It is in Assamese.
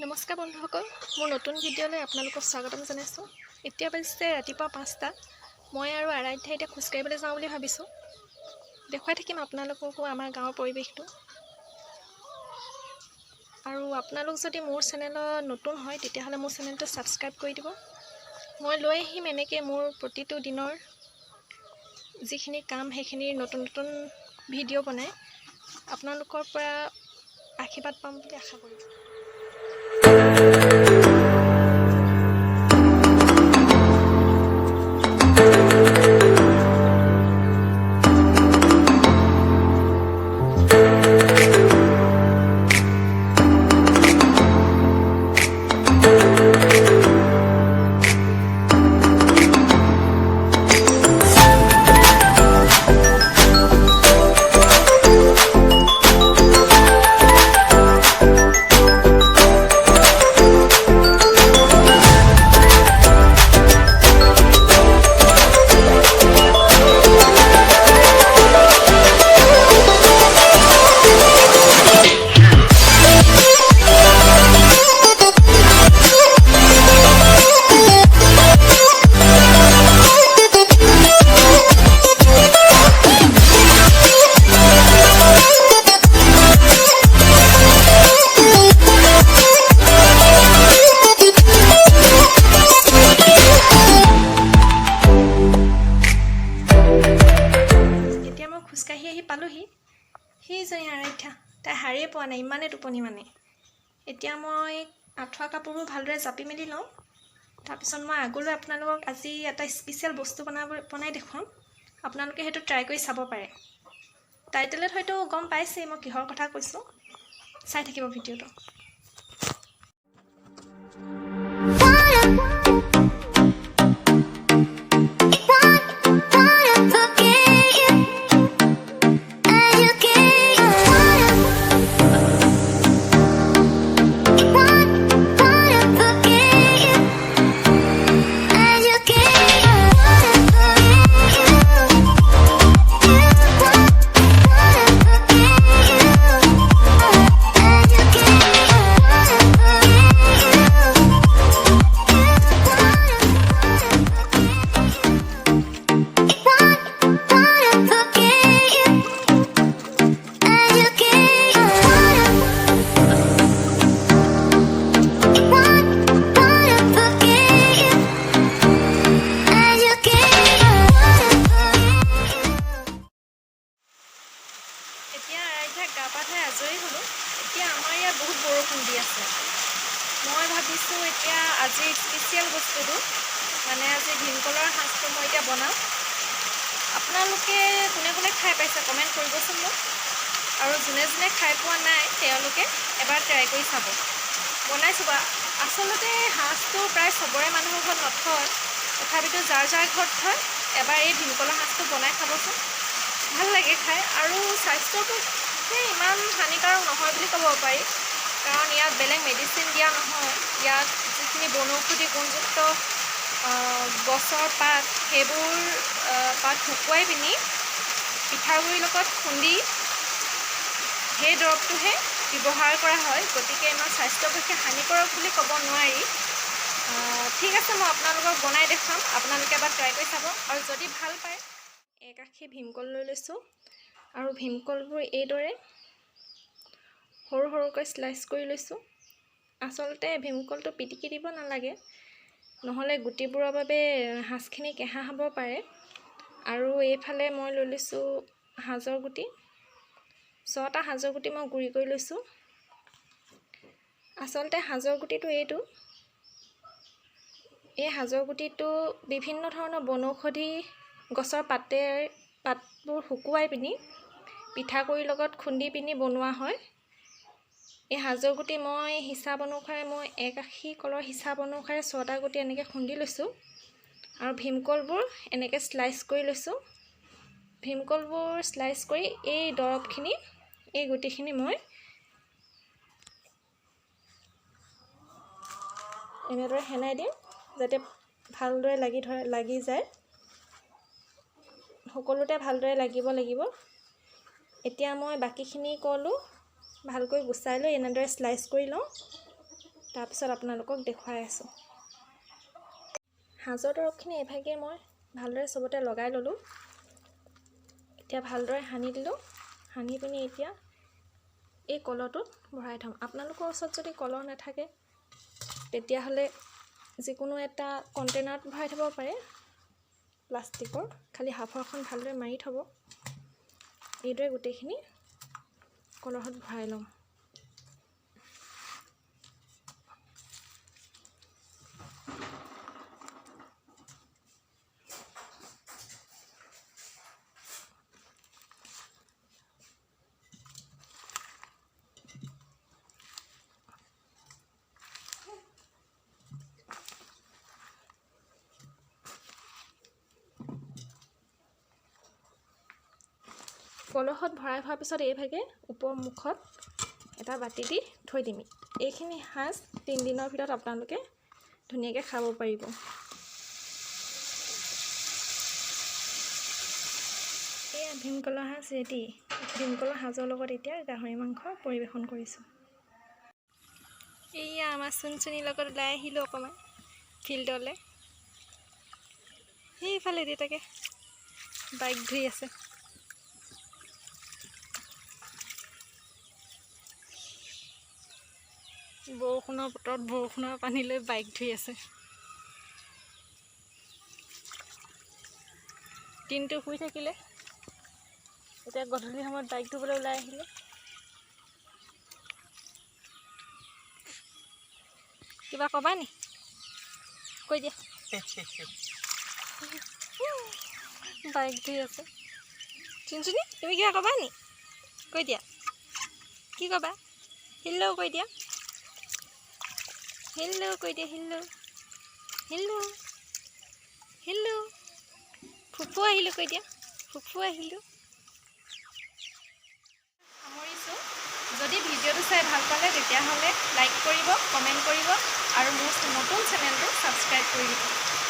নমস্কাৰ বন্ধুসকল, মোৰ নতুন ভিডিঅ'লৈ আপোনালোকক স্বাগতম জনাইছোঁ। এতিয়া বাজিছে ৰাতিপুৱা 5টা। মই আৰু আৰাধ্যা এতিয়া খোজকাঢ়িবলৈ যাওঁ বুলি ভাবিছোঁ। দেখুৱাই থাকিম আপোনালোককো আমাৰ গাঁৱৰ পৰিৱেশটো। আৰু আপোনালোক যদি মোৰ চেনেলত নতুন হয় তেতিয়াহ'লে মোৰ চেনেলটো ছাবস্ক্ৰাইব কৰি দিব। মই লৈ আহিম এনেকৈ মোৰ প্ৰতিটো দিনৰ যিখিনি কাম সেইখিনিৰ নতুন নতুন ভিডিঅ' বনাই আপোনালোকৰ পৰা আশীৰ্বাদ পাম বুলি আশা কৰিছোঁ। খোজকাঢ়ি আহি পালোহি। সেইজনী আৰাধ্যা, তাই হাৰেই পোৱা নাই, ইমানেই টোপনি মানে। এতিয়া মই আঁঠুৱা কাপোৰবোৰ ভালদৰে জাপি মেলি লওঁ। তাৰপিছত মই আগলৈ আপোনালোকক আজি এটা স্পেচিয়েল বস্তু বনাই দেখুৱাম। আপোনালোকে সেইটো ট্ৰাই কৰি চাব পাৰে। টাইটেলত হয়তো গম পাইছেই মই কিহৰ কথা কৈছোঁ। চাই থাকিব ভিডিঅ'টো। এতিয়া আৰাধ্যা গা পা ধুই আজৰি হ'লোঁ। এতিয়া আমাৰ ইয়াত বহুত বৰষুণ দি আছে। মই ভাবিছোঁ এতিয়া আজি স্পেচিয়েল বস্তুটো মানে আজি ভীমকলৰ সাজটো মই এতিয়া বনাওঁ। আপোনালোকে কোনে কোনে খাই পাইছে কমেণ্ট কৰিবচোন মোক। আৰু যোনে যোনে খাই পোৱা নাই তেওঁলোকে এবাৰ ট্ৰাই কৰি চাব। বনাইছোঁ বা আচলতে সাজটো প্ৰায় চবৰে মানুহৰ ঘৰত নথয়, তথাপিতো যাৰ যাৰ ঘৰত থয় এবাৰ এই ভীমকলৰ সাজটো বনাই খাবচোন। ভাল লাগে খাই আৰু স্বাস্থ্যটো ইমান হানিকাৰক নহয় বুলি ক'ব পাৰি, কাৰণ ইয়াত বেলেগ মেডিচিন দিয়া নহয়। ইয়াত যিখিনি বনৌষধি গুণযুক্ত গছৰ পাত সেইবোৰ পাত শুকুৱাই পিনি পিঠাগুড়িৰ লগত খুন্দি সেই দৰৱটোহে ব্যৱহাৰ কৰা হয়। গতিকে ইমান স্বাস্থ্যৰ পক্ষে হানিকাৰক বুলি ক'ব নোৱাৰি। ঠিক আছে, মই আপোনালোকক বনাই দেখুৱাম, আপোনালোকে এবাৰ ট্ৰাই কৰি চাব। আৰু যদি ভাল পায় এক আখি ভীমকল লৈ লৈছোঁ আৰু ভীমকলবোৰ এইদৰে সৰু সৰুকৈ স্লাইচ কৰি লৈছোঁ। আচলতে ভীমকলটো পিটিকি দিব নালাগে, নহ'লে গুটিবোৰৰ বাবে সাজখিনি কেঁহা হ'ব পাৰে। আৰু এইফালে মই লৈ লৈছোঁ সাজৰ গুটি। 6টা সাজৰ গুটি মই গুড়ি কৰি লৈছোঁ। আচলতে সাজৰ গুটিটো এইটো। এই সাজৰ গুটিটো বিভিন্ন ধৰণৰ বনৌষধি গছৰ পাতবোৰ শুকুৱাই পিনি পিঠাগুড়িৰ লগত খুন্দি পিনি বনোৱা হয়। এই সাজৰ গুটি মই হিচাপ অনুসাৰে এক আখি কলৰ হিচাপ অনুসাৰে 6টা গুটি এনেকৈ খুন্দি লৈছোঁ। আৰু ভীমকলবোৰ এনেকৈ স্লাইচ কৰি লৈছোঁ। ভীমকলবোৰ স্লাইচ কৰি এই দৰৱখিনি, এই গুটিখিনি মই এনেদৰে সেনাই দিম যাতে ভালদৰে লাগি যায়। সকলোতে ভালদৰে লাগিব লাগিব। এতিয়া মই বাকিখিনি কলো ভালকৈ গুচাই লৈ এনেদৰে স্লাইচ কৰি লওঁ। তাৰপিছত আপোনালোকক দেখুৱাই আছোঁ। সাজৰ দৰৱখিনি এভাগে মই ভালদৰে চবতে লগাই ল'লোঁ। এতিয়া ভালদৰে সানি দিলোঁ। সানি পিনি এতিয়া এই কলহটোত ভৰাই থ'ম। আপোনালোকৰ ওচৰত যদি কলহ নাথাকে তেতিয়াহ'লে যিকোনো এটা কণ্টেইনাৰত ভৰাই থ'ব পাৰে, প্লাষ্টিকৰ। খালি সাঁফৰখন ভালদৰে মাৰি থ'ব। এইদৰে গোটেইখিনি কলহত ভৰাই ল'ম। কলহত ভৰাই হোৱাৰ পিছত এইভাগে ওপৰ মুখত এটা বাতি দি থৈ দিম। এইখিনি সাজ 3 দিনৰ ভিতৰত আপোনালোকে ধুনীয়াকৈ খাব পাৰিব। এয়া ভীমকলৰ সাজ ৰেডি। ভীমকলৰ সাজৰ লগত এতিয়া গাহৰি মাংস পৰিৱেশন কৰিছোঁ। এয়া আমাৰ চুনচুনিৰ লগত ওলাই আহিলোঁ অকণমান ফিল্ডলৈ। সেইফালে দেউতাকে বাইক ধুই আছে। বৰষুণৰ বতৰত বৰষুণৰ পানী লৈ বাইক ধুই আছে। দিনটো শুই থাকিলে, এতিয়া গধূলি সময়ত বাইক ধুবলৈ ওলাই আহিলে। কিবা ক'বা নি? কৈ দিয়া। বাইক ধুই আছে। চুনচুনি তুমি কিবা ক'বা নি? কৈ দিয়া। কি ক'বা? হেল্ল' কৈ দিয়া। হেল্ল' কৈ দিয়া। Hello' hello' hello'. ফুফু আহিলোঁ কৈ দিয়া। ফুফু আহিলোঁ। সামৰিছোঁ। যদি ভিডিঅ'টো চাই ভাল পালে তেতিয়াহ'লে লাইক কৰিব, কমেণ্ট কৰিব আৰু মোৰ নতুন চেনেলটো ছাবস্ক্ৰাইব কৰি দিব।